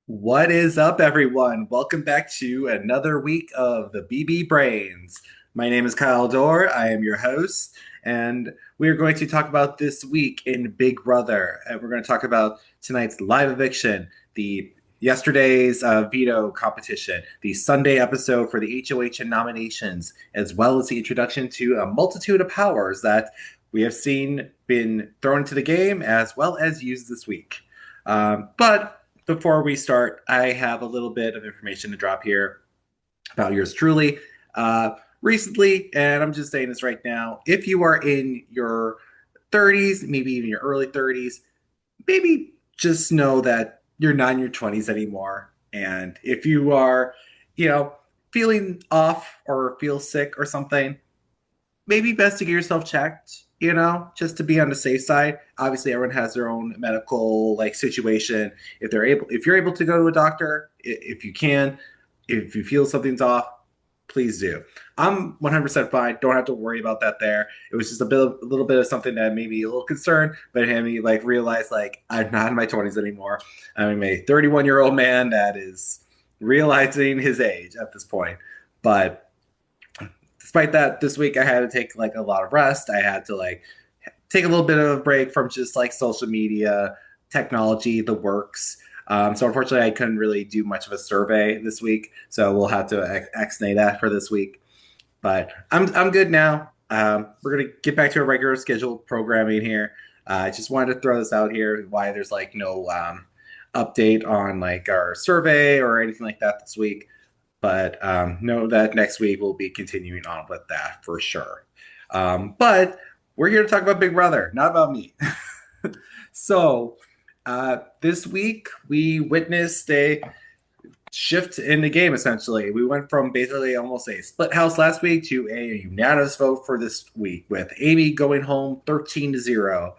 What is up, everyone? Welcome back to another week of the BB Brains. My name is Kyle Dorr. I am your host, and we are going to talk about this week in Big Brother. And we're going to talk about tonight's live eviction, the yesterday's veto competition, the Sunday episode for the HOH and nominations, as well as the introduction to a multitude of powers that we have seen been thrown into the game as well as used this week. But before we start, I have a little bit of information to drop here about yours truly. Recently, and I'm just saying this right now, if you are in your 30s, maybe even your early 30s, maybe just know that you're not in your 20s anymore. And if you are, you know, feeling off or feel sick or something, maybe best to get yourself checked, just to be on the safe side. Obviously, everyone has their own medical like situation. If you're able to go to a doctor, if you can, if you feel something's off, please do. I'm 100% fine. Don't have to worry about that there. It was just a little bit of something that made me a little concerned, but it made me like realize like I'm not in my 20s anymore. I'm a 31-year-old man that is realizing his age at this point. But despite that, this week I had to take like a lot of rest. I had to like take a little bit of a break from just like social media, technology, the works. So unfortunately, I couldn't really do much of a survey this week. So we'll have to ex-nay that for this week. But I'm good now. We're gonna get back to a regular scheduled programming here. I just wanted to throw this out here. Why there's like no update on like our survey or anything like that this week. But know that next week we'll be continuing on with that for sure. But we're here to talk about Big Brother, not about me. So this week we witnessed a shift in the game essentially. We went from basically almost a split house last week to a unanimous vote for this week with Amy going home 13-0.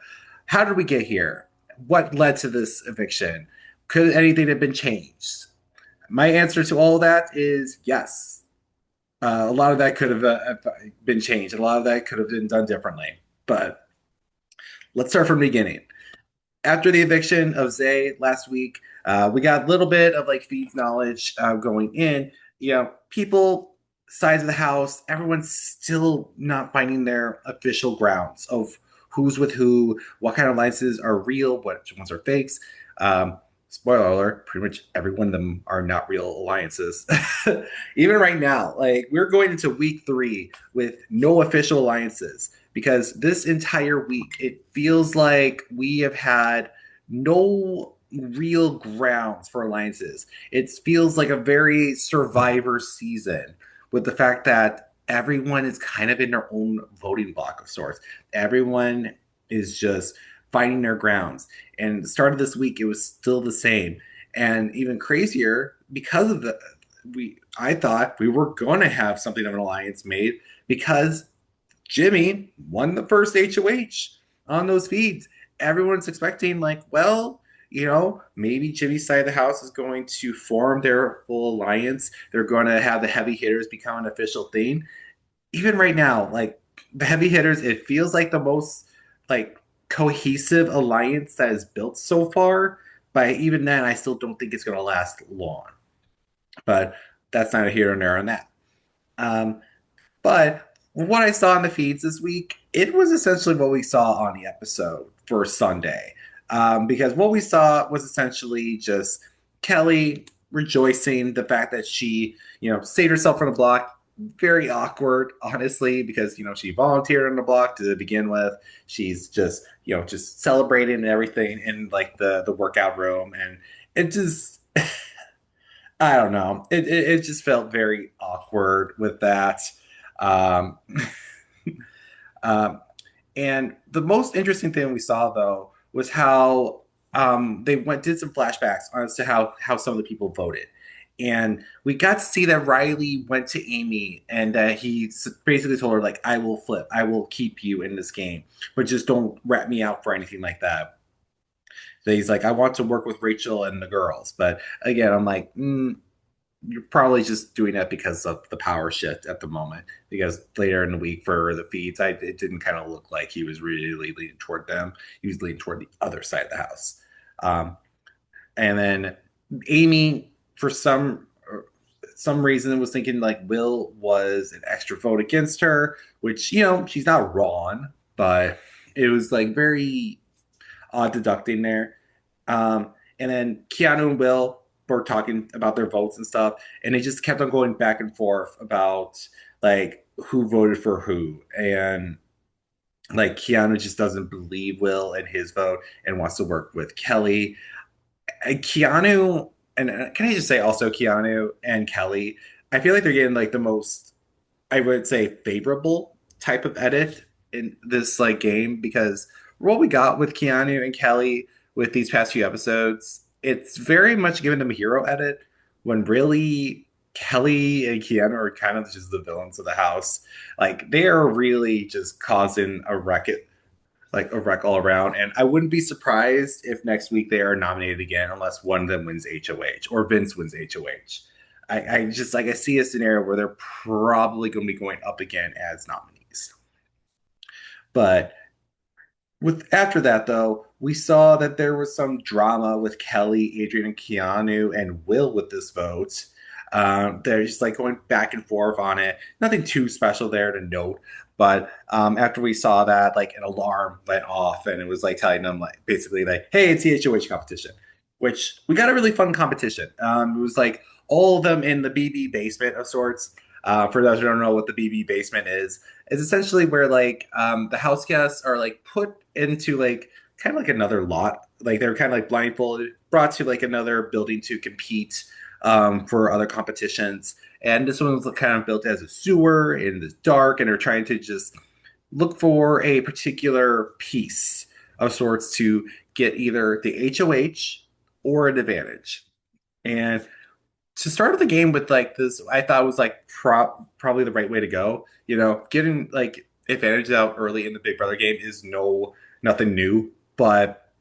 How did we get here? What led to this eviction? Could anything have been changed? My answer to all of that is yes. A lot of that could have been changed. A lot of that could have been done differently. But let's start from the beginning. After the eviction of Zay last week, we got a little bit of like feeds knowledge going in. People, size of the house, everyone's still not finding their official grounds of who's with who, what kind of alliances are real, what ones are fakes. Spoiler alert, pretty much every one of them are not real alliances. Even right now, like we're going into week 3 with no official alliances because this entire week it feels like we have had no real grounds for alliances. It feels like a very survivor season with the fact that everyone is kind of in their own voting block of sorts. Everyone is just finding their grounds. And the start of this week, it was still the same. And even crazier, because of I thought we were going to have something of an alliance made because Jimmy won the first HOH on those feeds. Everyone's expecting, like, well, maybe Jimmy's side of the house is going to form their full alliance. They're going to have the heavy hitters become an official thing. Even right now, like the heavy hitters, it feels like the most like cohesive alliance that is built so far. But even then, I still don't think it's going to last long. But that's not a here and there on that. Um, but what I saw in the feeds this week, it was essentially what we saw on the episode for Sunday. Because what we saw was essentially just Kelly rejoicing the fact that she, saved herself from the block. Very awkward, honestly, because she volunteered on the block to begin with. She's just celebrating and everything in like the workout room, and it just I don't know. It just felt very awkward with that. Um, um, and the most interesting thing we saw though was how they did some flashbacks as to how some of the people voted. And we got to see that Riley went to Amy and that he basically told her, like, I will flip, I will keep you in this game, but just don't rat me out for anything like that. So he's like, I want to work with Rachel and the girls. But again, I'm like, you're probably just doing that because of the power shift at the moment. Because later in the week for the feeds, it didn't kind of look like he was really leaning toward them. He was leaning toward the other side of the house. Um, and then Amy, for some reason, was thinking like Will was an extra vote against her, which she's not wrong, but it was like very odd deducting there. Um, and then Keanu and Will were talking about their votes and stuff, and they just kept on going back and forth about like who voted for who, and like Keanu just doesn't believe Will and his vote and wants to work with Kelly. Keanu and can I just say also Keanu and Kelly, I feel like they're getting like the most, I would say, favorable type of edit in this like game, because what we got with Keanu and Kelly with these past few episodes, it's very much giving them a hero edit when really Kelly and Keanu are kind of just the villains of the house. Like they are really just causing a wreck all around. And I wouldn't be surprised if next week they are nominated again, unless one of them wins HOH or Vince wins HOH. I just like I see a scenario where they're probably going to be going up again as nominees. But with after that though, we saw that there was some drama with Kelly, Adrian, and Keanu and Will with this vote. They're just like going back and forth on it. Nothing too special there to note. But after we saw that, like an alarm went off, and it was like telling them like basically like, "Hey, it's the HOH competition," which we got a really fun competition. It was like all of them in the BB basement of sorts. For those who don't know what the BB basement is essentially where like the house guests are like put into like kind of like another lot. Like they're kind of like blindfolded, brought to like another building to compete for other competitions. And this one was kind of built as a sewer in the dark, and they're trying to just look for a particular piece of sorts to get either the HOH or an advantage. And to start the game with like this, I thought was like probably the right way to go. Getting like advantages out early in the Big Brother game is nothing new, but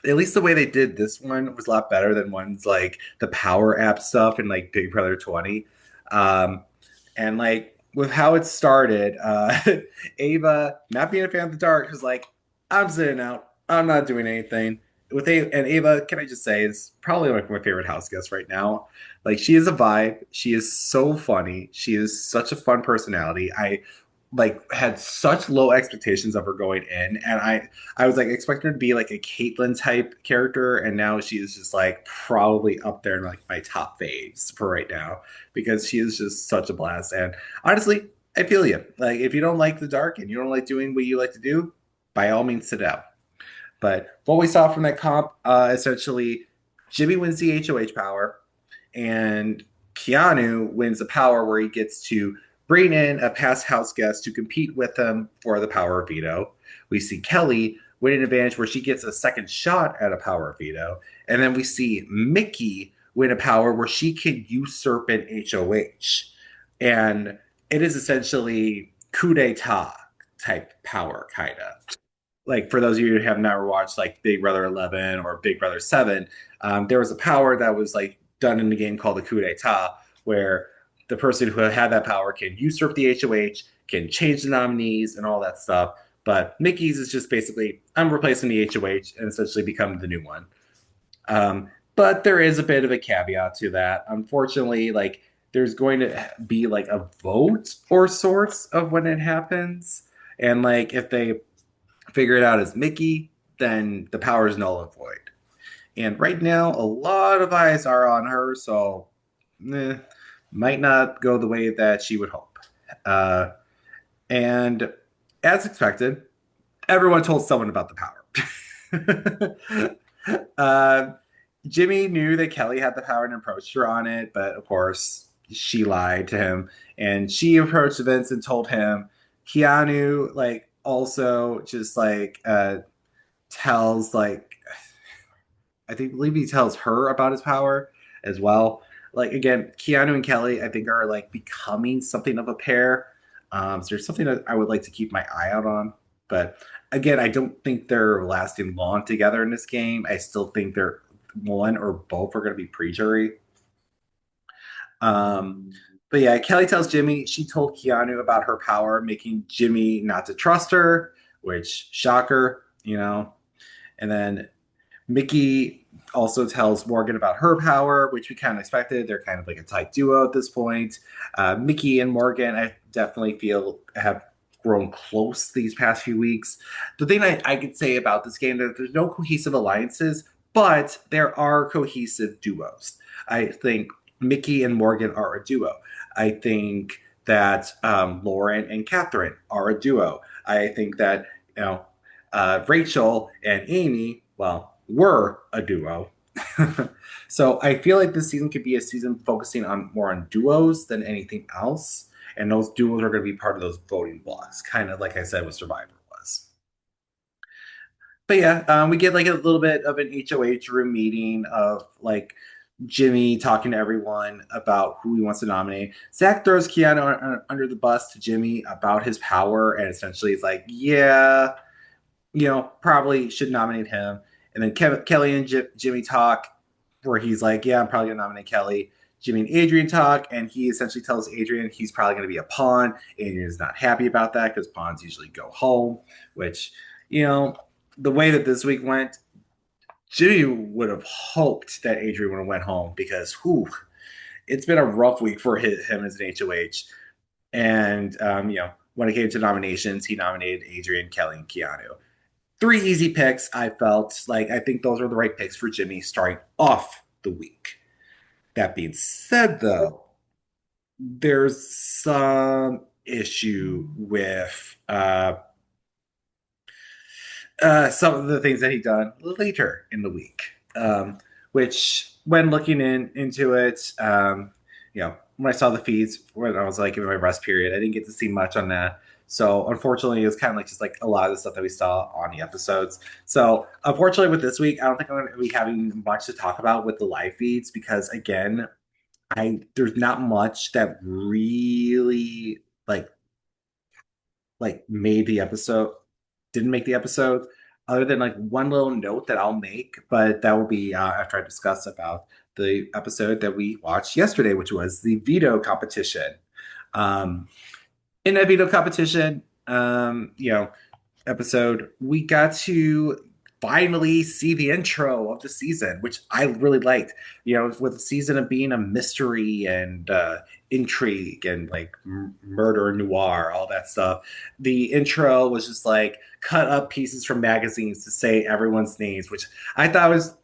at least the way they did this one was a lot better than ones like the Power App stuff and like Big Brother 20. Um, and like with how it started, Ava not being a fan of the dark was like, I'm sitting out. I'm not doing anything. And Ava, can I just say, is probably like my favorite house guest right now. Like she is a vibe. She is so funny. She is such a fun personality. I like had such low expectations of her going in, and I was like expecting her to be like a Caitlyn type character, and now she is just like probably up there in like my top faves for right now, because she is just such a blast. And honestly, I feel you. Like if you don't like the dark and you don't like doing what you like to do, by all means sit out. But what we saw from that comp, essentially, Jimmy wins the HOH power, and Keanu wins the power where he gets to bring in a past house guest to compete with him for the power of veto. We see Kelly win an advantage where she gets a second shot at a power of veto. And then we see Mickey win a power where she can usurp an HOH. And it is essentially coup d'etat type power, kind of. Like for those of you who have never watched like Big Brother 11 or Big Brother 7, there was a power that was like done in the game called the coup d'etat, where the person who had that power can usurp the HOH, can change the nominees and all that stuff. But Mickey's is just basically, I'm replacing the HOH and essentially become the new one. But there is a bit of a caveat to that. Unfortunately, like there's going to be like a vote or sorts of when it happens. And like if they figure it out as Mickey, then the power is null and void. And right now, a lot of eyes are on her, so might not go the way that she would hope. Uh, and as expected, everyone told someone about the power. Jimmy knew that Kelly had the power and approached her on it, but of course, she lied to him. And she approached Vince and told him Keanu, like, also just like tells like believe he tells her about his power as well. Like again, Keanu and Kelly, I think are like becoming something of a pair. So there's something that I would like to keep my eye out on. But again, I don't think they're lasting long together in this game. I still think they're one or both are going to be pre-jury. Um, but yeah, Kelly tells Jimmy she told Keanu about her power, making Jimmy not to trust her, which shocker. And then Mickey also tells Morgan about her power, which we kind of expected. They're kind of like a tight duo at this point. Mickey and Morgan, I definitely feel have grown close these past few weeks. The thing I could say about this game that there's no cohesive alliances, but there are cohesive duos. I think Mickey and Morgan are a duo. I think that Lauren and Catherine are a duo. I think that you know Rachel and Amy, well, were a duo. So I feel like this season could be a season focusing on more on duos than anything else, and those duos are going to be part of those voting blocks, kind of like I said with Survivor was. But yeah, we get like a little bit of an HOH room meeting of like Jimmy talking to everyone about who he wants to nominate. Zach throws Keanu under the bus to Jimmy about his power, and essentially he's like, "Yeah, probably should nominate him." And then Kelly and Jimmy talk, where he's like, "Yeah, I'm probably gonna nominate Kelly." Jimmy and Adrian talk, and he essentially tells Adrian he's probably going to be a pawn. Adrian is not happy about that because pawns usually go home, which, you know, the way that this week went, Jimmy would have hoped that Adrian would have went home because, whew, it's been a rough week for him as an HOH. And, when it came to nominations, he nominated Adrian, Kelly, and Keanu. Three easy picks. I felt like I think those are the right picks for Jimmy starting off the week. That being said, though, there's some issue with some of the things that he done later in the week, which when looking into it, when I saw the feeds when I was like in my rest period, I didn't get to see much on that. So unfortunately, it was kind of like just like a lot of the stuff that we saw on the episodes. So unfortunately, with this week, I don't think I'm going to be having much to talk about with the live feeds because again, I there's not much that really like made the episode didn't make the episode other than like one little note that I'll make, but that will be after I discuss about the episode that we watched yesterday, which was the veto competition. um, in that veto competition, episode, we got to finally see the intro of the season, which I really liked. With the season of being a mystery and intrigue and like murder noir, all that stuff. The intro was just like cut up pieces from magazines to say everyone's names, which I thought was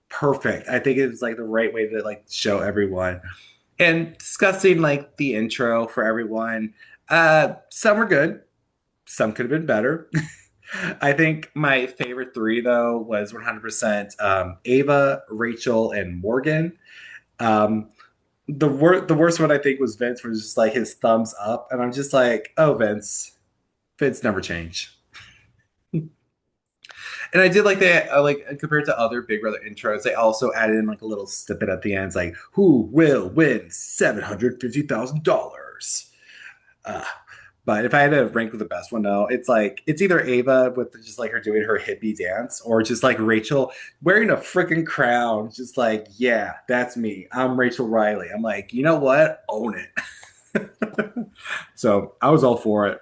perfect. I think it was like the right way to like show everyone and discussing like the intro for everyone. Some were good, some could have been better. I think my favorite three though was 100% Ava, Rachel, and Morgan. Um, the worst one I think was Vince, was just like his thumbs up, and I'm just like, oh Vince, Vince never change. And I did like that, like compared to other Big Brother intros, they also added in like a little snippet at the end, it's like, who will win $750,000? Uh, but if I had to rank the best one, though, it's like it's either Ava with just like her doing her hippie dance, or just like Rachel wearing a freaking crown, just like, yeah, that's me. I'm Rachel Riley. I'm like, you know what? Own it. So I was all for it.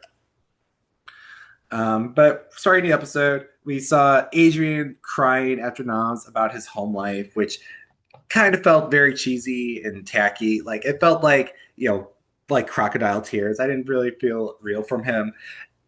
But starting the episode, we saw Adrian crying after noms about his home life, which kind of felt very cheesy and tacky. Like it felt like, like crocodile tears. I didn't really feel real from him.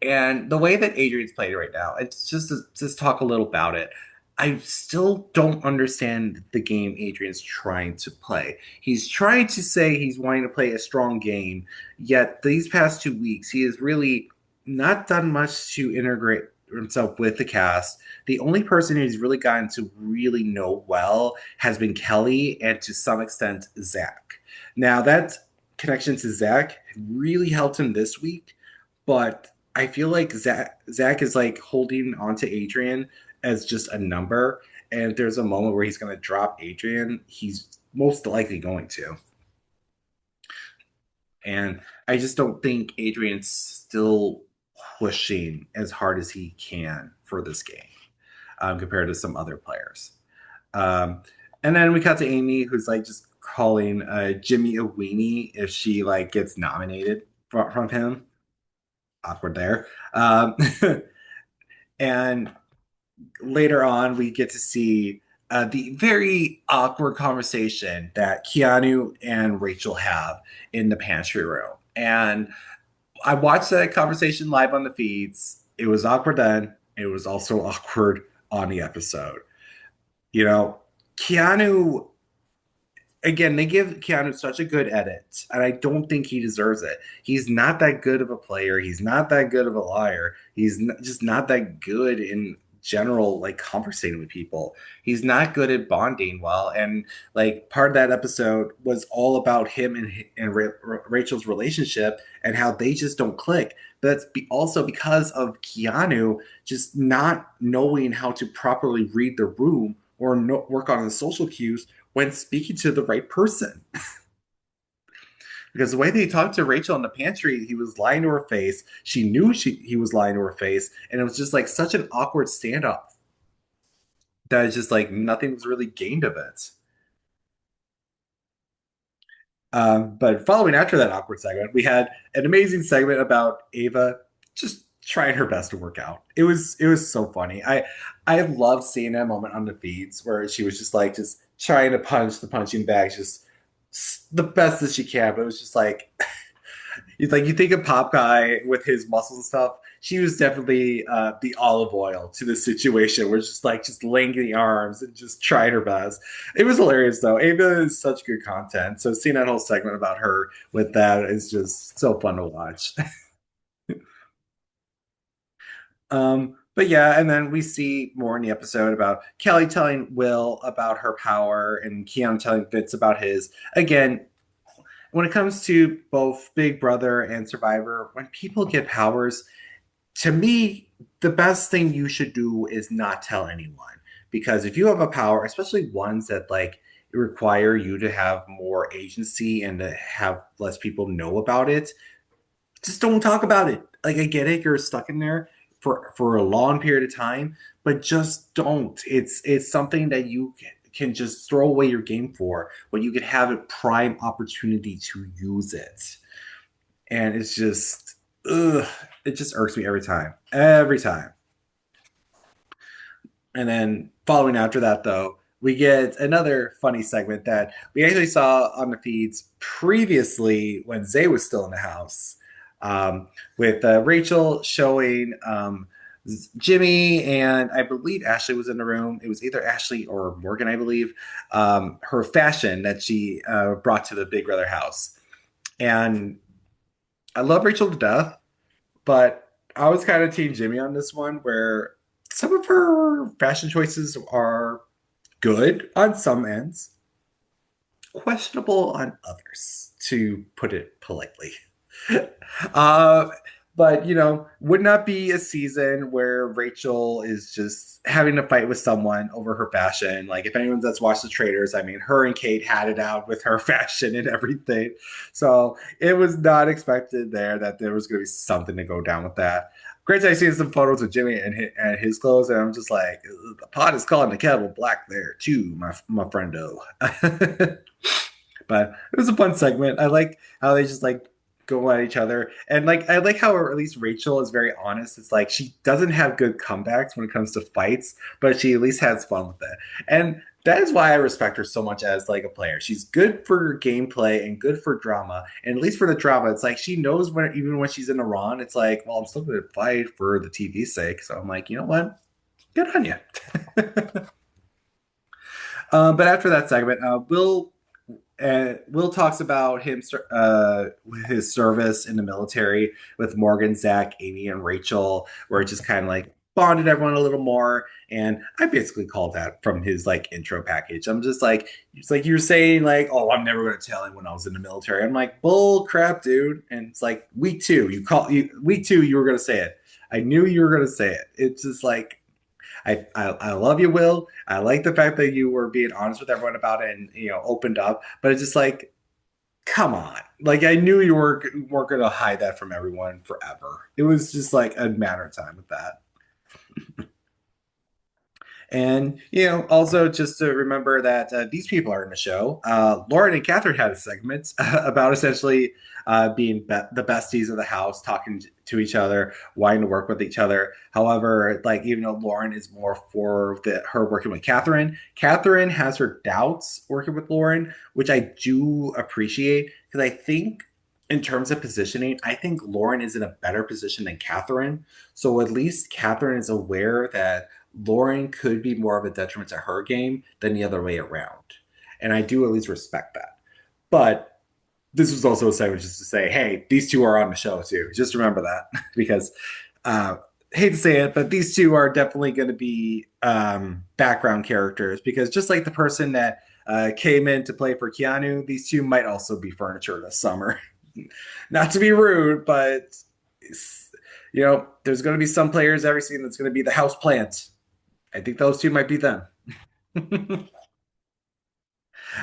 And the way that Adrian's played right now, it's just talk a little about it. I still don't understand the game Adrian's trying to play. He's trying to say he's wanting to play a strong game, yet these past 2 weeks he has really not done much to integrate himself with the cast. The only person he's really gotten to really know well has been Kelly and to some extent Zach. Now that connection to Zach really helped him this week, but I feel like Zach is like holding onto Adrian as just a number. And if there's a moment where he's going to drop Adrian, he's most likely going to. And I just don't think Adrian's still pushing as hard as he can for this game, compared to some other players. Um, and then we cut to Amy, who's like just calling Jimmy a weenie if she like gets nominated from him. Awkward there. And later on, we get to see the very awkward conversation that Keanu and Rachel have in the pantry room. And I watched that conversation live on the feeds. It was awkward then. It was also awkward on the episode. You know, Keanu, again, they give Keanu such a good edit, and I don't think he deserves it. He's not that good of a player. He's not that good of a liar. Just not that good in general, like conversating with people. He's not good at bonding well, and like part of that episode was all about him and Rachel's relationship and how they just don't click. But also because of Keanu just not knowing how to properly read the room or work on the social cues when speaking to the right person. Because the way that he talked to Rachel in the pantry, he was lying to her face. She knew he was lying to her face, and it was just like such an awkward standoff that it's just like nothing was really gained of it. But following after that awkward segment, we had an amazing segment about Ava just trying her best to work out. It was so funny. I love seeing that moment on the feeds where she was just trying to punch the punching bag just the best that she can. But it was just like it's like you think of Pop Guy with his muscles and stuff. She was definitely the olive oil to the situation. Where it's just laying the arms and just trying her best. It was hilarious though. Ava is such good content. So seeing that whole segment about her with that is just so fun to watch. But yeah, and then we see more in the episode about Kelly telling Will about her power and Keon telling Fitz about his. Again, when it comes to both Big Brother and Survivor, when people get powers, to me, the best thing you should do is not tell anyone. Because if you have a power, especially ones that like require you to have more agency and to have less people know about it, just don't talk about it. Like I get it, you're stuck in there for a long period of time, but just don't. It's something that you can just throw away your game for when you could have a prime opportunity to use it. And it's just ugh, it just irks me every time. Every time. And then following after that, though, we get another funny segment that we actually saw on the feeds previously when Zay was still in the house, with Rachel showing Jimmy and I believe Ashley was in the room. It was either Ashley or Morgan, I believe, her fashion that she brought to the Big Brother house. And I love Rachel to death, but I was kind of Team Jimmy on this one, where some of her fashion choices are good on some ends, questionable on others, to put it politely. uh, but would not be a season where Rachel is just having to fight with someone over her fashion. Like if anyone that's watched the Traders, I mean, her and Kate had it out with her fashion and everything. So it was not expected there that there was going to be something to go down with that. Granted, I seen some photos of Jimmy and his clothes, and I'm just like, the pot is calling the kettle black there too, my friendo. But it was a fun segment. I like how they just like go at each other, and like I like how at least Rachel is very honest. It's like she doesn't have good comebacks when it comes to fights, but she at least has fun with it, and that is why I respect her so much as like a player. She's good for gameplay and good for drama, and at least for the drama, it's like she knows when even when she's in Iran, it's like, well, I'm still going to fight for the TV's sake. So I'm like, you know what? Good on you. But after that segment, Will talks about his service in the military with Morgan, Zach, Amy, and Rachel, where it just kind of like bonded everyone a little more. And I basically called that from his like intro package. I'm just like, it's like you're saying like, oh, I'm never going to tell anyone I was in the military. I'm like, bull crap, dude. And it's like week two, you were going to say it. I knew you were going to say it. It's just like I love you, Will. I like the fact that you were being honest with everyone about it and opened up. But it's just like, come on. Like I knew you weren't gonna hide that from everyone forever. It was just like a matter of time with that. And, also just to remember that these people are in the show. Lauren and Catherine had a segment about essentially the besties of the house, talking to each other, wanting to work with each other. However, like, even though Lauren is more for her working with Catherine, Catherine has her doubts working with Lauren, which I do appreciate because I think in terms of positioning, I think Lauren is in a better position than Catherine. So at least Catherine is aware that Lauren could be more of a detriment to her game than the other way around. And I do at least respect that. But this was also a segment just to say, hey, these two are on the show too. Just remember that because uh, hate to say it, but these two are definitely going to be background characters because just like the person that came in to play for Keanu, these two might also be furniture this summer. Not to be rude, but there's going to be some players every season that's going to be the house plant. I think those two might be them.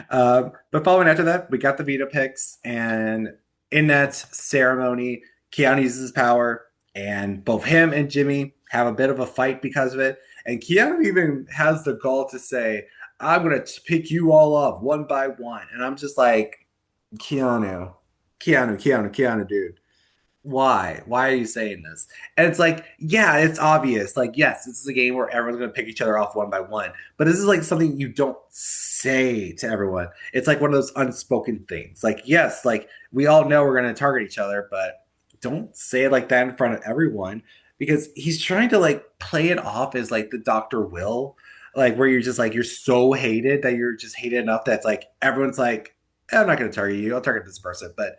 But following after that, we got the veto picks, and in that ceremony, Keanu uses his power, and both him and Jimmy have a bit of a fight because of it. And Keanu even has the gall to say, "I'm gonna pick you all up one by one," and I'm just like, Keanu, Keanu, dude, why are you saying this? And it's like, yeah, it's obvious, like, yes, this is a game where everyone's going to pick each other off one by one, but this is like something you don't say to everyone. It's like one of those unspoken things, like, yes, like we all know we're going to target each other, but don't say it like that in front of everyone, because he's trying to like play it off as like the Dr. Will, like where you're just like, you're so hated that you're just hated enough that's like everyone's like, I'm not going to target you, I'll target this person. But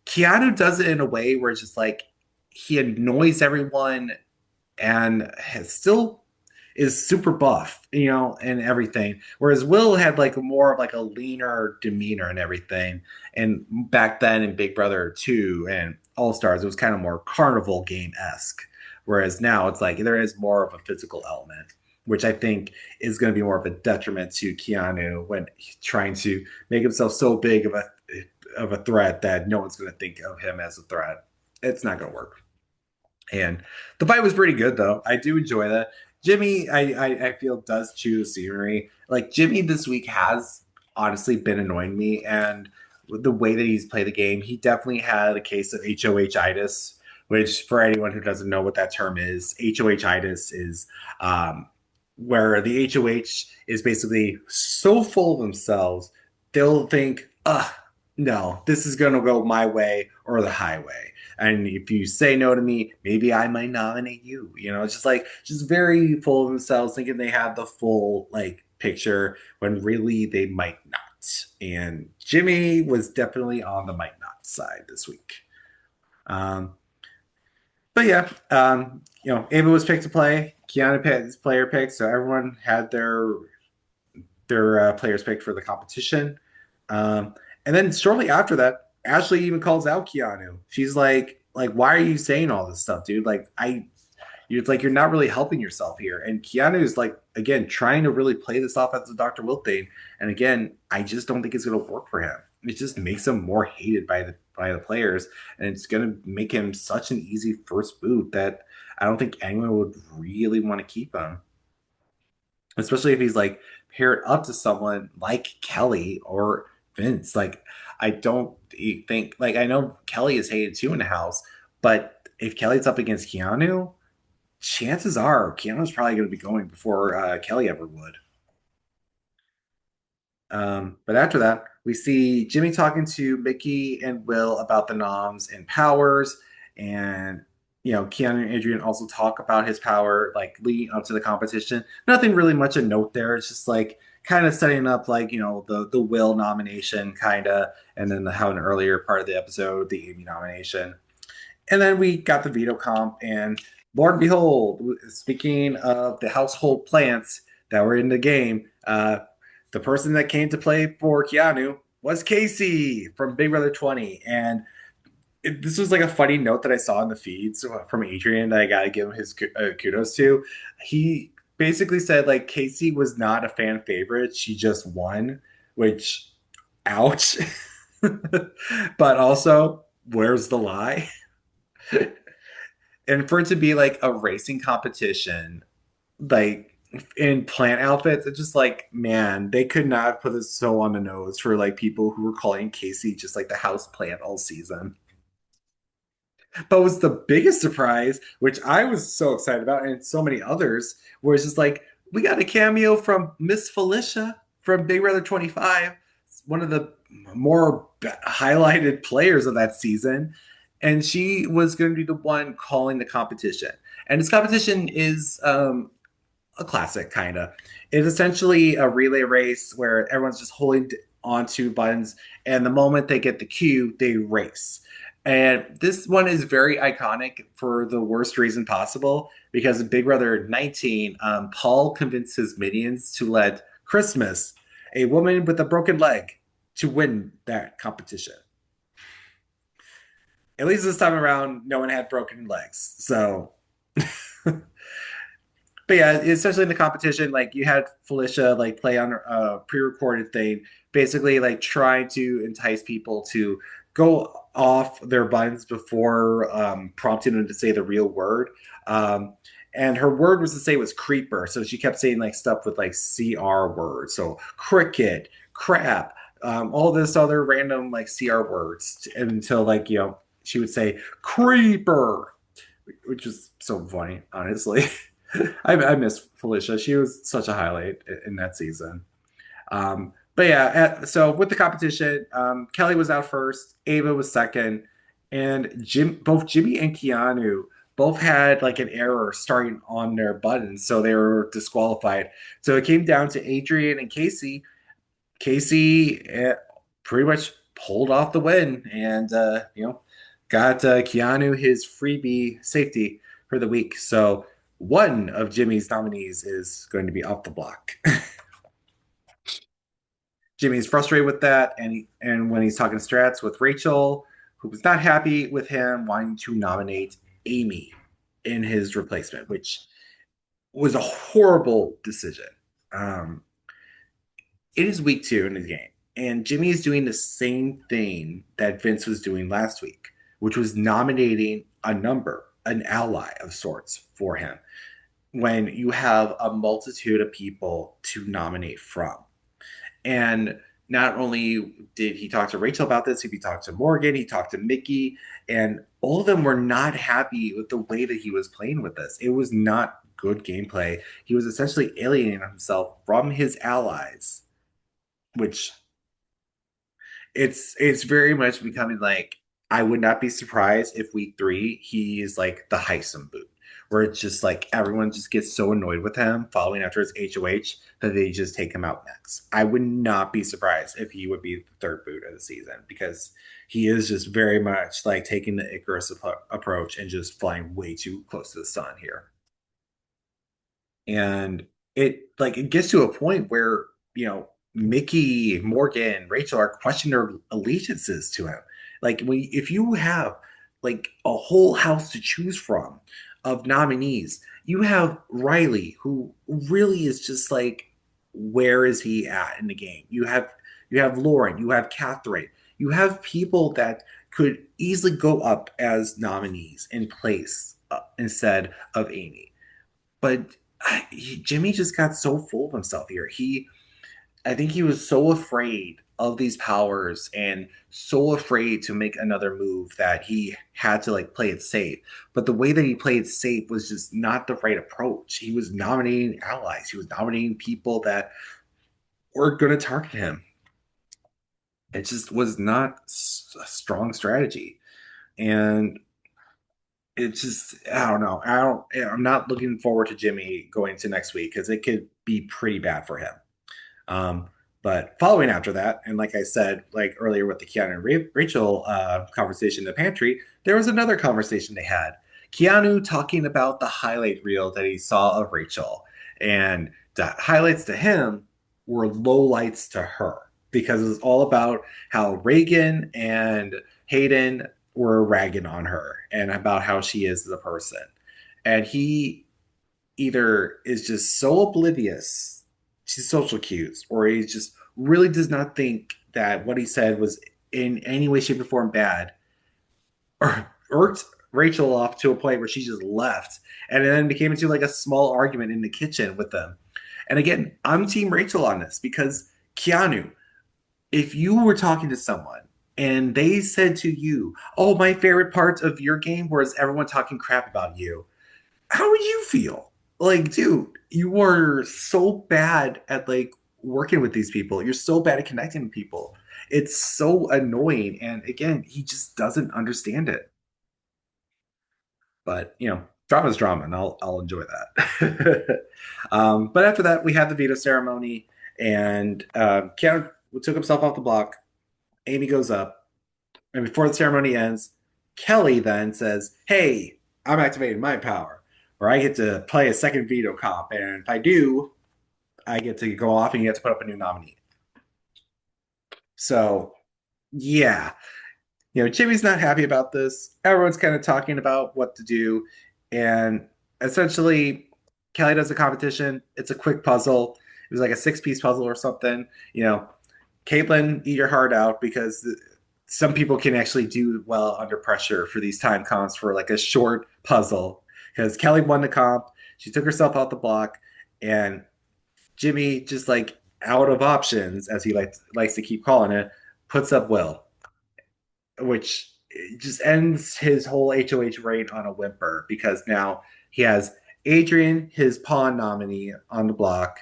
Keanu does it in a way where it's just like he annoys everyone and has still is super buff, and everything. Whereas Will had like more of like a leaner demeanor and everything. And back then in Big Brother 2 and All Stars, it was kind of more carnival game esque. Whereas now it's like there is more of a physical element, which I think is going to be more of a detriment to Keanu when he's trying to make himself so big of a threat that no one's going to think of him as a threat. It's not going to work. And the fight was pretty good, though. I do enjoy that. Jimmy, I feel, does choose scenery. Like, Jimmy this week has honestly been annoying me. And the way that he's played the game, he definitely had a case of HOH-itis, which, for anyone who doesn't know what that term is, HOH-itis is where the HOH is basically so full of themselves, they'll think, no, this is going to go my way or the highway. And if you say no to me, maybe I might nominate you. It's just like, just very full of themselves, thinking they have the full like picture when really they might not. And Jimmy was definitely on the might not side this week. Um, but yeah, Ava was picked to play. Keanu picked his player picked, so everyone had their players picked for the competition. Um, and then shortly after that, Ashley even calls out Keanu. She's like, why are you saying all this stuff, dude? Like, it's like you're not really helping yourself here. And Keanu is like, again, trying to really play this off as a Dr. Wilt thing. And again, I just don't think it's going to work for him. It just makes him more hated by the pairs, and it's going to make him such an easy first boot that I don't think anyone would really want to keep him, especially if he's like paired up to someone like Kelly or Vince. Like, I don't think, like, I know Kelly is hated too in the house, but if Kelly's up against Keanu, chances are Keanu's probably going to be going before Kelly ever would. But after that, we see Jimmy talking to Mickey and Will about the noms and powers. And, Keanu and Adrian also talk about his power, like leading up to the competition. Nothing really much a note there. It's just like kind of setting up, like, the Will nomination, kind of. And then how an earlier part of the episode, the Amy nomination. And then we got the veto comp. And Lord and behold, speaking of the household plants that were in the game, the person that came to play for Keanu was Casey from Big Brother 20. And this was like a funny note that I saw in the feeds from Adrian that I got to give him his kudos to. He basically said, like, Casey was not a fan favorite. She just won, which, ouch. But also, where's the lie? And for it to be like a racing competition, like, in plant outfits. It's just like, man, they could not put this so on the nose for like people who were calling Casey just like the house plant all season. But was the biggest surprise, which I was so excited about, and so many others, was just like we got a cameo from Miss Felicia from Big Brother 25, one of the more highlighted players of that season, and she was going to be the one calling the competition. And this competition is a classic kind of. It's essentially a relay race where everyone's just holding onto buttons, and the moment they get the cue, they race. And this one is very iconic for the worst reason possible because in Big Brother 19, Paul convinced his minions to let Christmas, a woman with a broken leg, to win that competition. At least this time around, no one had broken legs. So but yeah, essentially in the competition, like you had Felicia like play on a pre-recorded thing, basically like trying to entice people to go off their buttons before prompting them to say the real word. And her word was to say was creeper, so she kept saying like stuff with like CR words, so cricket, crap, all this other random like CR words until like she would say creeper, which is so funny, honestly. I miss Felicia. She was such a highlight in that season. But yeah, so with the competition, Kelly was out first, Ava was second, and both Jimmy and Keanu both had like an error starting on their buttons, so they were disqualified. So it came down to Adrian and Casey. Casey pretty much pulled off the win, and got Keanu his freebie safety for the week. So one of Jimmy's nominees is going to be off the block. Jimmy's frustrated with that, and when he's talking strats with Rachel, who was not happy with him wanting to nominate Amy in his replacement, which was a horrible decision. Um, it is week 2 in the game, and Jimmy is doing the same thing that Vince was doing last week, which was nominating a number, an ally of sorts for him when you have a multitude of people to nominate from. And not only did he talk to Rachel about this, he talked to Morgan, he talked to Mickey, and all of them were not happy with the way that he was playing with this. It was not good gameplay. He was essentially alienating himself from his allies, which it's very much becoming like I would not be surprised if week 3 he's like the Heisem boot, where it's just like everyone just gets so annoyed with him following after his HOH that they just take him out next. I would not be surprised if he would be the third boot of the season because he is just very much like taking the Icarus approach and just flying way too close to the sun here. And it gets to a point where Mickey, Morgan, Rachel are questioning their allegiances to him. Like if you have like a whole house to choose from of nominees, you have Riley, who really is just like, where is he at in the game? You have Lauren, you have Catherine, you have people that could easily go up as nominees in place instead of Amy. But Jimmy just got so full of himself here. I think he was so afraid of these powers and so afraid to make another move that he had to like play it safe. But the way that he played safe was just not the right approach. He was nominating allies. He was nominating people that were going to target him. It just was not a strong strategy. And it's just I don't know. I'm not looking forward to Jimmy going to next week because it could be pretty bad for him. Um, but following after that, and like I said, like earlier with the Keanu and Rachel conversation in the pantry, there was another conversation they had. Keanu talking about the highlight reel that he saw of Rachel, and the highlights to him were lowlights to her because it was all about how Reagan and Hayden were ragging on her and about how she is as a person. And he either is just so oblivious to social cues, or he just really does not think that what he said was in any way, shape, or form bad, or Rachel off to a point where she just left, and then it became into like a small argument in the kitchen with them. And again, I'm Team Rachel on this because Keanu, if you were talking to someone and they said to you, "Oh, my favorite part of your game was everyone talking crap about you," how would you feel? Like, dude, you were so bad at like working with these people. You're so bad at connecting with people. It's so annoying. And again, he just doesn't understand it. But drama's drama, and I'll enjoy that. But after that, we had the veto ceremony, and Keanu took himself off the block. Amy goes up, and before the ceremony ends, Kelly then says, "Hey, I'm activating my power, where I get to play a second veto comp, and if I do, I get to go off and you get to put up a new nominee." So, yeah, Jimmy's not happy about this. Everyone's kind of talking about what to do, and essentially, Kelly does a competition. It's a quick puzzle. It was like a six-piece puzzle or something. Caitlin, eat your heart out because some people can actually do well under pressure for these time comps for like a short puzzle. Because Kelly won the comp, she took herself out the block, and Jimmy just like out of options, as he likes to keep calling it, puts up Will, which just ends his whole HOH reign on a whimper because now he has Adrian, his pawn nominee, on the block.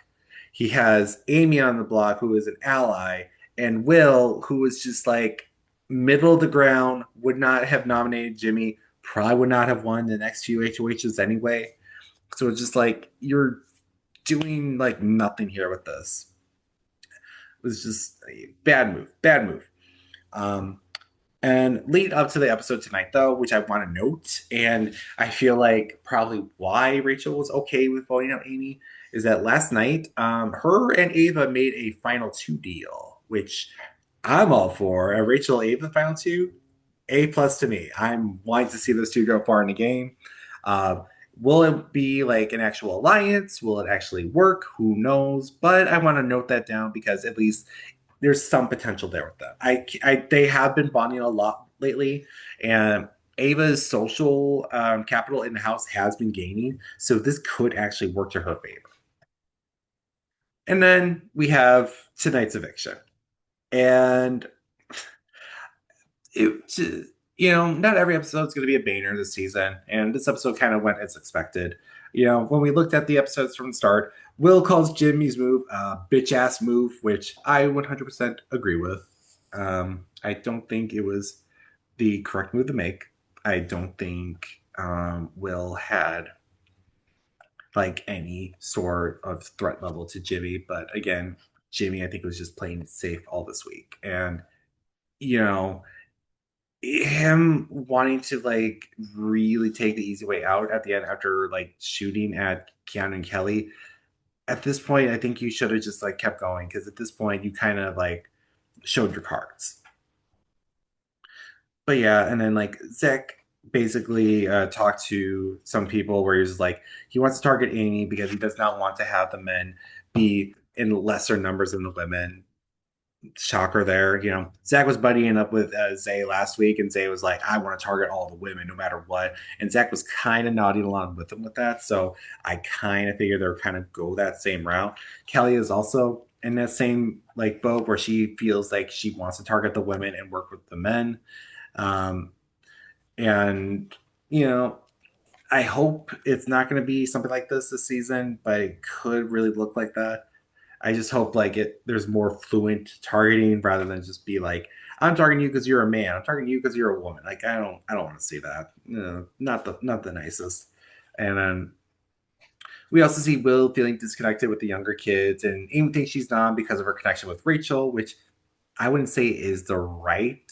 He has Amy on the block, who is an ally, and Will, who is just like middle of the ground, would not have nominated Jimmy, probably would not have won the next few HOHs anyway. So it's just like you're doing like nothing here with this. It was just a bad move, bad move. Um, And lead up to the episode tonight, though, which I want to note, and I feel like probably why Rachel was okay with voting out Amy is that last night, her and Ava made a final two deal, which I'm all for. Rachel Ava final two, A plus to me. I'm wanting to see those two go far in the game. Uh, will it be like an actual alliance? Will it actually work? Who knows? But I want to note that down because at least there's some potential there with them. They have been bonding a lot lately, and Ava's social capital in the house has been gaining, so this could actually work to her favor. And then we have tonight's eviction, and it, not every episode is going to be a banger this season, and this episode kind of went as expected. When we looked at the episodes from the start, Will calls Jimmy's move a bitch ass move, which I 100% agree with. I don't think it was the correct move to make. I don't think Will had like any sort of threat level to Jimmy, but again, Jimmy I think was just playing it safe all this week, and you know him wanting to like really take the easy way out at the end after like shooting at Keanu and Kelly. At this point, I think you should have just like kept going because at this point you kind of like showed your cards. But yeah, and then like Zach basically talked to some people where he's like he wants to target Amy because he does not want to have the men be in lesser numbers than the women. Shocker there. Zach was buddying up with Zay last week, and Zay was like, I want to target all the women no matter what. And Zach was kind of nodding along with him with that. So I kind of figured they were kind of go that same route. Kelly is also in that same like boat where she feels like she wants to target the women and work with the men. Um, and, you know, I hope it's not going to be something like this season, but it could really look like that. I just hope like there's more fluent targeting rather than just be like I'm targeting you because you're a man. I'm targeting you because you're a woman. Like I don't want to see that. No, not the nicest. And then we also see Will feeling disconnected with the younger kids, and Amy thinks she's not because of her connection with Rachel, which I wouldn't say is the right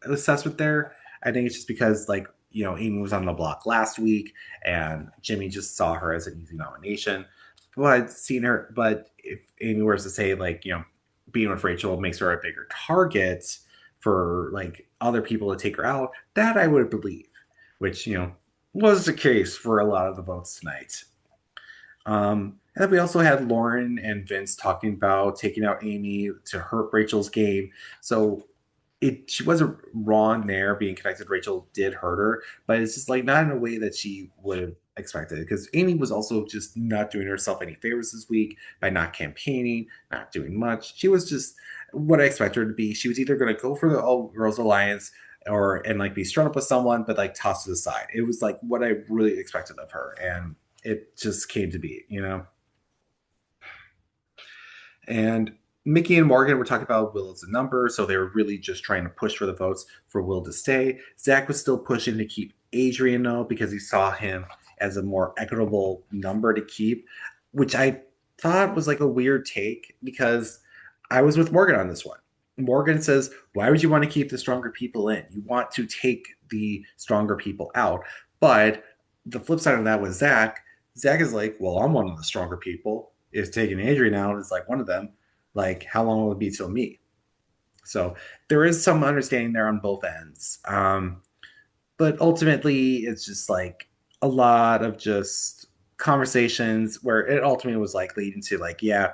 assessment there. I think it's just because like Amy was on the block last week, and Jimmy just saw her as an easy nomination. But seeing her, but if Amy were to say like being with Rachel makes her a bigger target for like other people to take her out, that I would believe, which was the case for a lot of the votes tonight. And then we also had Lauren and Vince talking about taking out Amy to hurt Rachel's game. So she wasn't wrong there. Being connected to Rachel did hurt her, but it's just like not in a way that she would have expected. Because Amy was also just not doing herself any favors this week by not campaigning, not doing much. She was just what I expected her to be. She was either going to go for the All Girls Alliance or and like be strung up with someone, but like tossed to the side. It was like what I really expected of her, and it just came to be, you know. And Mickey and Morgan were talking about Will as a number, so they were really just trying to push for the votes for Will to stay. Zach was still pushing to keep Adrian though because he saw him as a more equitable number to keep, which I thought was like a weird take because I was with Morgan on this one. Morgan says, "Why would you want to keep the stronger people in? You want to take the stronger people out." But the flip side of that was Zach. Zach is like, "Well, I'm one of the stronger people. If taking Adrian out is like one of them, like how long will it be till me?" So there is some understanding there on both ends. But ultimately, it's just like a lot of just conversations where it ultimately was like leading to like, yeah,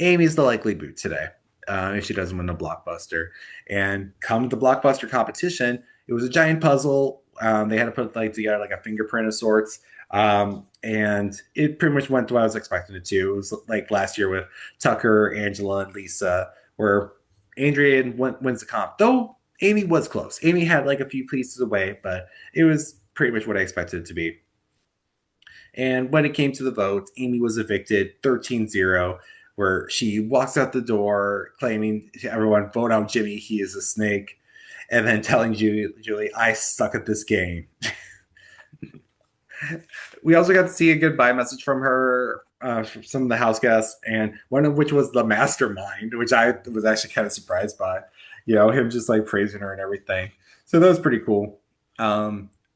Amy's the likely boot today if she doesn't win the blockbuster. And come the blockbuster competition, it was a giant puzzle. They had to put like together like a fingerprint of sorts. And it pretty much went to what I was expecting it to. It was like last year with Tucker, Angela, and Lisa, where Adrian wins the comp. Though Amy was close. Amy had like a few pieces away, but it was pretty much what I expected it to be. And when it came to the votes, Amy was evicted 13-0, where she walks out the door claiming to everyone, vote out Jimmy, he is a snake, and then telling Julie, I suck at this game. We also got to see a goodbye message from her, from some of the house guests, and one of which was the mastermind, which I was actually kind of surprised by. You know, him just like praising her and everything. So that was pretty cool.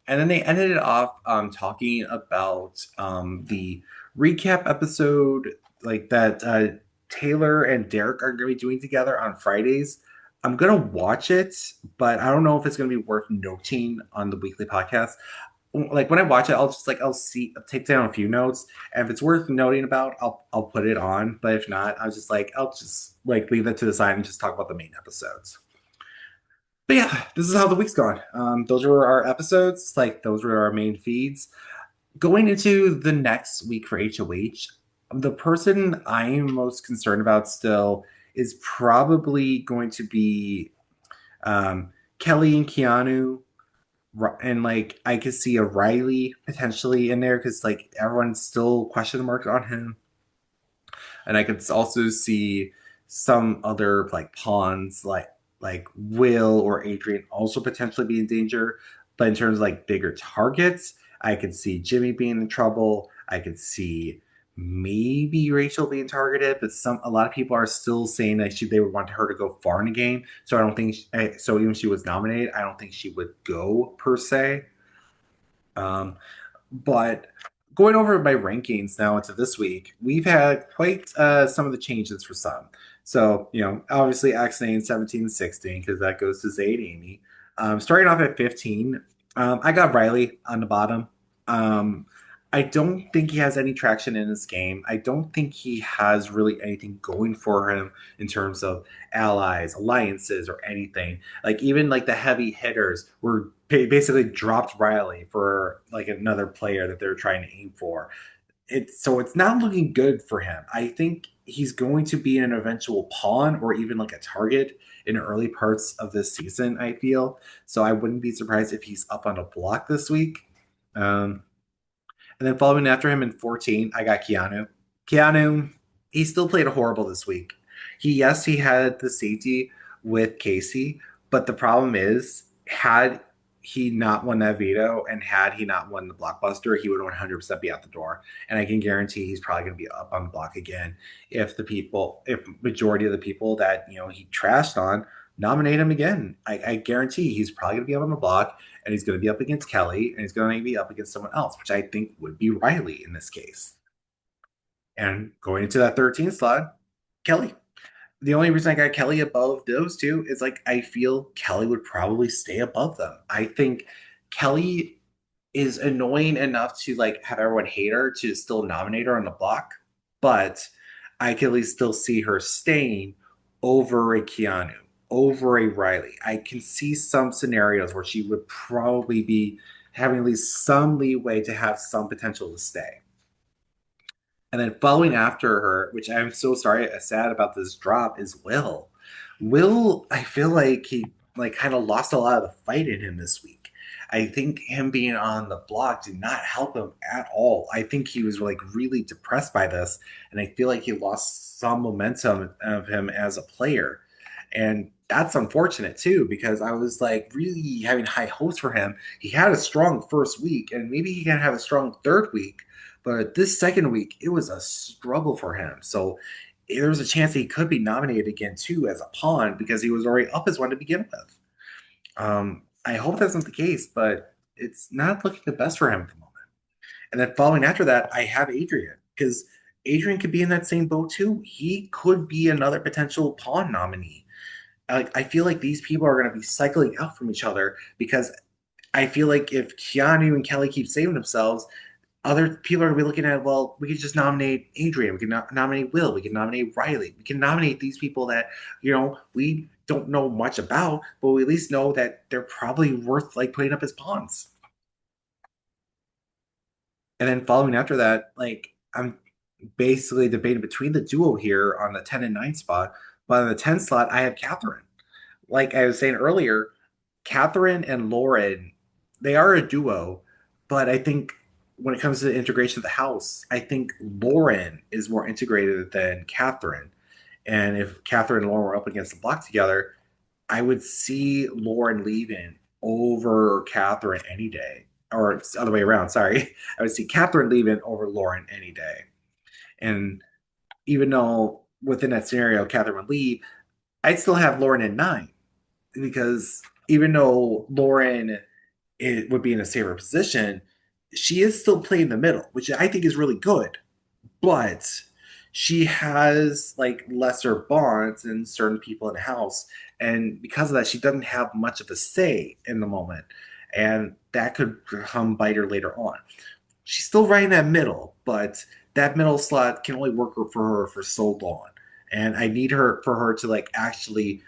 And then they ended it off talking about the recap episode, like that Taylor and Derek are going to be doing together on Fridays. I'm going to watch it, but I don't know if it's going to be worth noting on the weekly podcast. Like when I watch it, I'll just like I'll take down a few notes, and if it's worth noting about, I'll put it on. But if not, I'll just like leave that to the side and just talk about the main episodes. But yeah, this is how the week's gone. Those were our episodes. Like those were our main feeds. Going into the next week for HOH, the person I'm most concerned about still is probably going to be Kelly and Keanu, and like I could see a Riley potentially in there because like everyone's still question marks on him, and I could also see some other like pawns like Will or Adrian also potentially be in danger. But in terms of like bigger targets, I could see Jimmy being in trouble. I could see maybe Rachel being targeted, but some a lot of people are still saying that they would want her to go far in the game. So I don't think so. Even if she was nominated, I don't think she would go per se. Um, but going over my rankings now into this week, we've had quite some of the changes for some. So, you know, obviously Axane 17 and 16, because that goes to Zayd Amy. Starting off at 15, I got Riley on the bottom. Um, I don't think he has any traction in this game. I don't think he has really anything going for him in terms of allies, alliances, or anything. Like even like the heavy hitters were basically dropped Riley for like another player that they're trying to aim for. It's not looking good for him. I think he's going to be an eventual pawn or even like a target in early parts of this season, I feel. So I wouldn't be surprised if he's up on a block this week. Um, and then following after him in 14, I got Keanu. Keanu, he still played horrible this week. Yes, he had the safety with Casey, but the problem is, had he not won that veto and had he not won the blockbuster, he would 100% be out the door. And I can guarantee he's probably going to be up on the block again if majority of the people that he trashed on nominate him again. I guarantee he's probably going to be up on the block, and he's going to be up against Kelly, and he's going to be up against someone else, which I think would be Riley in this case. And going into that 13 slot, Kelly. The only reason I got Kelly above those two is like I feel Kelly would probably stay above them. I think Kelly is annoying enough to like have everyone hate her to still nominate her on the block, but I can at least still see her staying over a Keanu. over a Riley. I can see some scenarios where she would probably be having at least some leeway to have some potential to stay. And then following after her, which I'm so sorry, sad about this drop, is Will. Will, I feel like he like kind of lost a lot of the fight in him this week. I think him being on the block did not help him at all. I think he was like really depressed by this, and I feel like he lost some momentum of him as a player. And that's unfortunate too, because I was like really having high hopes for him. He had a strong first week, and maybe he can have a strong third week, but this second week, it was a struggle for him. So there was a chance he could be nominated again too as a pawn because he was already up as one to begin with. I hope that's not the case, but it's not looking the best for him at the moment. And then following after that, I have Adrian because Adrian could be in that same boat too. He could be another potential pawn nominee. I feel like these people are going to be cycling out from each other because I feel like if Keanu and Kelly keep saving themselves, other people are going to be looking at, well, we could just nominate Adrian. We can nominate Will. We can nominate Riley. We can nominate these people that, we don't know much about, but we at least know that they're probably worth like putting up as pawns. And then following after that, like I'm basically debating between the duo here on the 10 and 9 spot. But on the 10 slot, I have Catherine. Like I was saying earlier, Catherine and Lauren, they are a duo, but I think when it comes to the integration of the house, I think Lauren is more integrated than Catherine. And if Catherine and Lauren were up against the block together, I would see Lauren leaving over Catherine any day. Or it's the other way around, sorry. I would see Catherine leaving over Lauren any day. And even though within that scenario, Catherine would leave, I'd still have Lauren in 9 because even though Lauren would be in a safer position, she is still playing the middle, which I think is really good. But she has like lesser bonds than certain people in the house, and because of that, she doesn't have much of a say in the moment, and that could come bite her later on. She's still right in that middle, but that middle slot can only work for her for so long, and I need her for her to like actually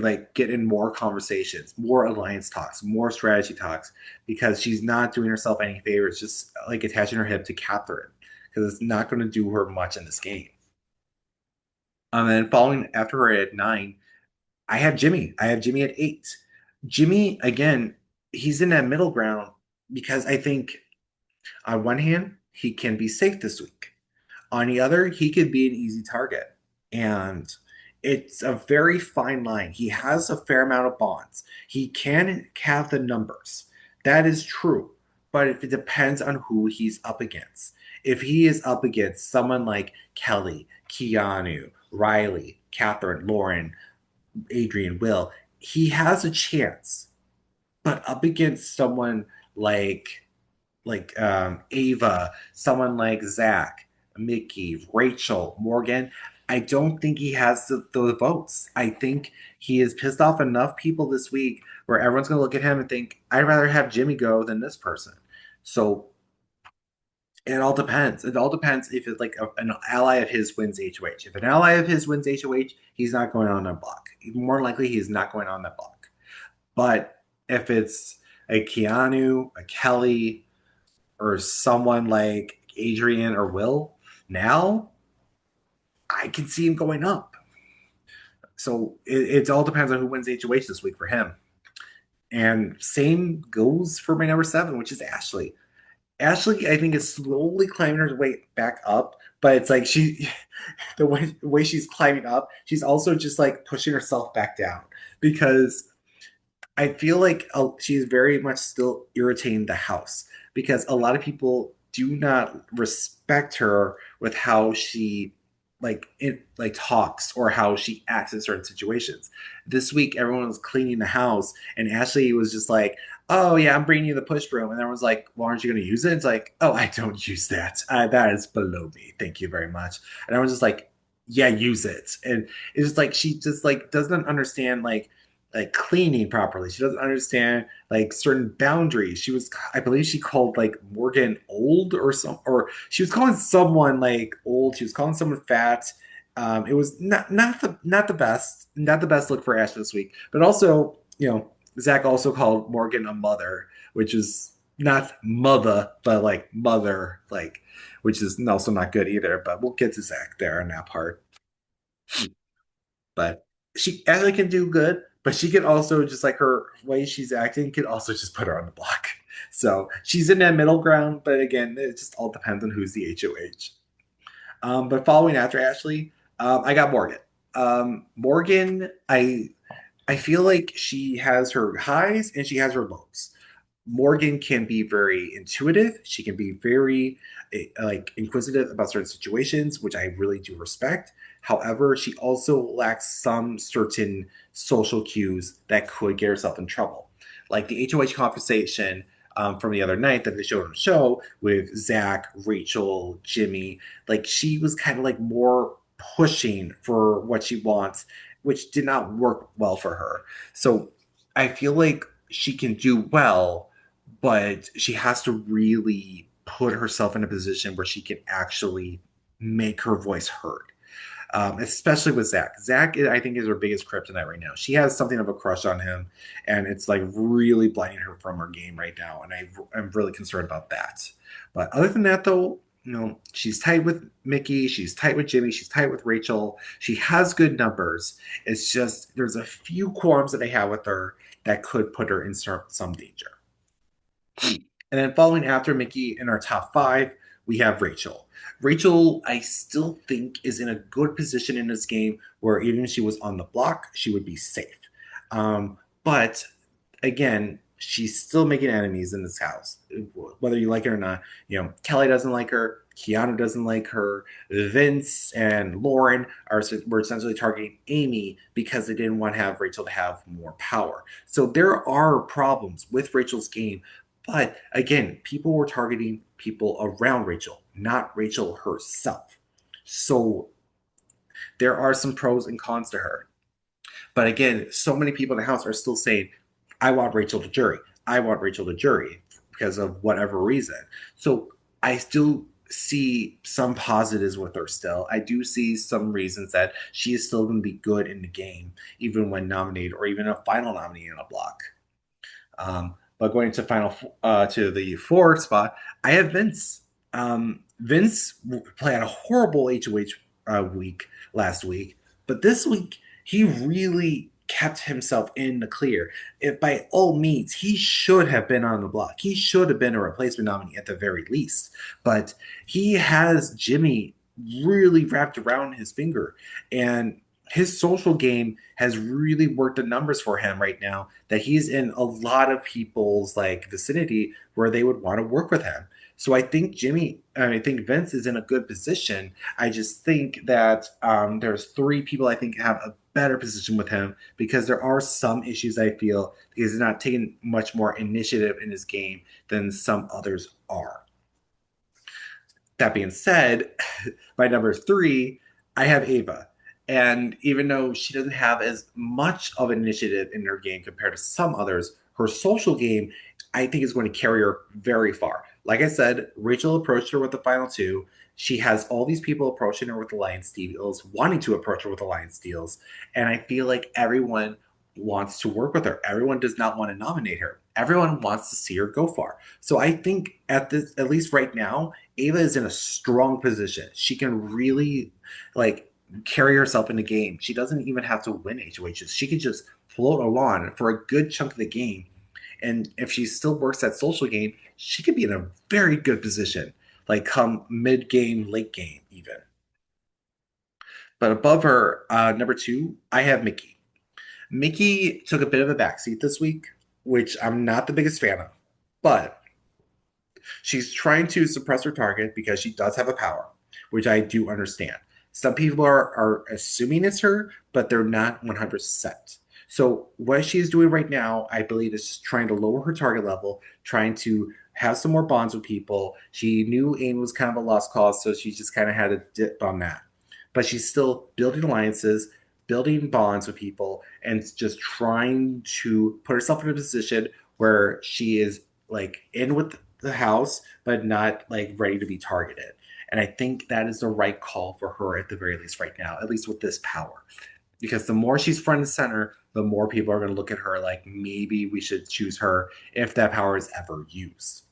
like get in more conversations, more alliance talks, more strategy talks, because she's not doing herself any favors, just like attaching her hip to Catherine, because it's not going to do her much in this game. And then following after her at 9, I have Jimmy. I have Jimmy at 8. Jimmy, again, he's in that middle ground because I think on one hand, he can be safe this week. On the other, he could be an easy target. And it's a very fine line. He has a fair amount of bonds. He can have the numbers. That is true. But it depends on who he's up against. If he is up against someone like Kelly, Keanu, Riley, Catherine, Lauren, Adrian, Will, he has a chance. But up against someone like Ava, someone like Zach, Mickey, Rachel, Morgan, I don't think he has the votes. I think he has pissed off enough people this week where everyone's going to look at him and think, I'd rather have Jimmy go than this person. So it all depends. It all depends if it's like an ally of his wins HOH. If an ally of his wins HOH, he's not going on that block. More likely, he's not going on that block. But if it's a Keanu, a Kelly, or someone like Adrian or Will, now I can see him going up. So it all depends on who wins HOH this week for him. And same goes for my number 7, which is Ashley. Ashley, I think, is slowly climbing her way back up, but it's like the way she's climbing up, she's also just like pushing herself back down because I feel like she's very much still irritating the house because a lot of people do not respect her with how she like talks or how she acts in certain situations. This week, everyone was cleaning the house, and Ashley was just like, "Oh yeah, I'm bringing you the push broom," and everyone's like, "Well, aren't you going to use it?" It's like, "Oh, I don't use that. That is below me. Thank you very much." And everyone's just like, "Yeah, use it." And it's just like she just like doesn't understand like cleaning properly. She doesn't understand like certain boundaries. I believe she called like Morgan old or she was calling someone like old. She was calling someone fat. It was not the best look for Ashley this week, but also Zach also called Morgan a mother, which is not mother, but like mother, like which is also not good either. But we'll get to Zach there on that part. But Ashley can do good, but she can also just like her way she's acting can also just put her on the block. So she's in that middle ground, but again, it just all depends on who's the HOH. But following after Ashley, I got Morgan. Morgan, I feel like she has her highs and she has her lows. Morgan can be very intuitive. She can be very like inquisitive about certain situations, which I really do respect. However, she also lacks some certain social cues that could get herself in trouble, like the HOH conversation from the other night that they showed on the show with Zach, Rachel, Jimmy. Like she was kind of like more pushing for what she wants, which did not work well for her. So I feel like she can do well, but she has to really put herself in a position where she can actually make her voice heard. Especially with Zach. Zach, I think, is her biggest kryptonite right now. She has something of a crush on him, and it's like really blinding her from her game right now. And I'm really concerned about that. But other than that, though, she's tight with Mickey, she's tight with Jimmy, she's tight with Rachel. She has good numbers. It's just there's a few qualms that I have with her that could put her in some danger. And then following after Mickey in our top five, we have Rachel. Rachel, I still think, is in a good position in this game where even if she was on the block, she would be safe. But again, she's still making enemies in this house, whether you like it or not. Kelly doesn't like her. Kiana doesn't like her. Vince and Lauren were essentially targeting Amy because they didn't want to have Rachel to have more power. So there are problems with Rachel's game, but again, people were targeting people around Rachel, not Rachel herself. So there are some pros and cons to her. But again, so many people in the house are still saying, I want Rachel to jury. I want Rachel to jury because of whatever reason. So I still see some positives with her still. I do see some reasons that she is still going to be good in the game, even when nominated or even a final nominee in a block. But going to the fourth spot, I have Vince. Vince played a horrible HOH week last week, but this week he really kept himself in the clear. If by all means, he should have been on the block. He should have been a replacement nominee at the very least. But he has Jimmy really wrapped around his finger, and his social game has really worked the numbers for him right now that he's in a lot of people's like vicinity where they would want to work with him. So I think Vince is in a good position. I just think that there's three people I think have a better position with him because there are some issues I feel he's not taking much more initiative in his game than some others are. That being said, by number three, I have Ava. And even though she doesn't have as much of an initiative in her game compared to some others, her social game, I think, is going to carry her very far. Like I said, Rachel approached her with the final two. She has all these people approaching her with alliance deals, wanting to approach her with alliance deals. And I feel like everyone wants to work with her. Everyone does not want to nominate her. Everyone wants to see her go far. So I think at least right now, Ava is in a strong position. She can really like carry herself in the game. She doesn't even have to win HOHs. She can just float along for a good chunk of the game. And if she still works that social game, she could be in a very good position, like come mid game, late game, even. But above her, number two, I have Mickey. Mickey took a bit of a backseat this week, which I'm not the biggest fan of. But she's trying to suppress her target because she does have a power, which I do understand. Some people are assuming it's her, but they're not 100%. So, what she's doing right now, I believe, is trying to lower her target level, trying to have some more bonds with people. She knew Amy was kind of a lost cause, so she just kind of had a dip on that. But she's still building alliances, building bonds with people, and just trying to put herself in a position where she is like in with the house, but not like ready to be targeted. And I think that is the right call for her at the very least right now, at least with this power. Because the more she's front and center, the more people are going to look at her like maybe we should choose her if that power is ever used.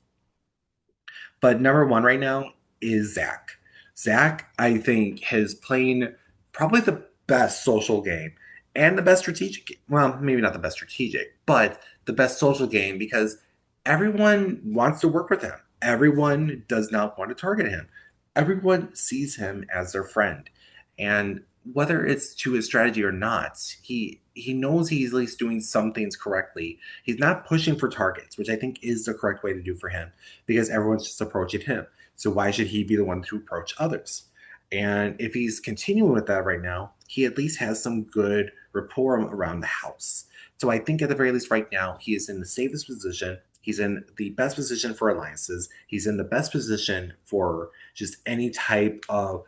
But number one right now is Zach. Zach, I think, has playing probably the best social game and the best strategic game. Well, maybe not the best strategic, but the best social game because everyone wants to work with him. Everyone does not want to target him. Everyone sees him as their friend. And whether it's to his strategy or not, he knows he's at least doing some things correctly. He's not pushing for targets, which I think is the correct way to do for him because everyone's just approaching him. So why should he be the one to approach others? And if he's continuing with that right now, he at least has some good rapport around the house. So I think at the very least right now, he is in the safest position. He's in the best position for alliances. He's in the best position for just any type of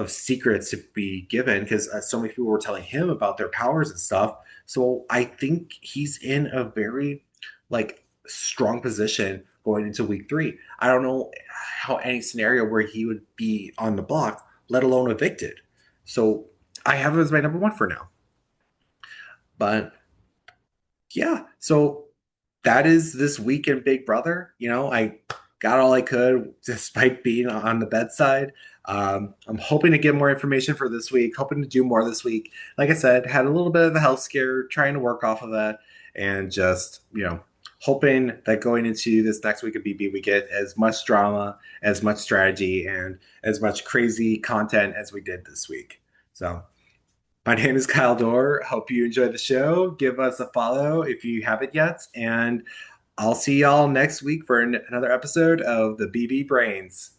secrets to be given because so many people were telling him about their powers and stuff. So I think he's in a very like strong position going into week three. I don't know how any scenario where he would be on the block, let alone evicted. So I have him as my number one for now. But yeah, so that is this week in Big Brother. I got all I could despite being on the bedside. I'm hoping to get more information for this week, hoping to do more this week. Like I said, had a little bit of a health scare, trying to work off of that, and just, hoping that going into this next week of BB, we get as much drama, as much strategy, and as much crazy content as we did this week. So, my name is Kyle Dorr. Hope you enjoyed the show. Give us a follow if you haven't yet. And I'll see y'all next week for another episode of the BB Brains.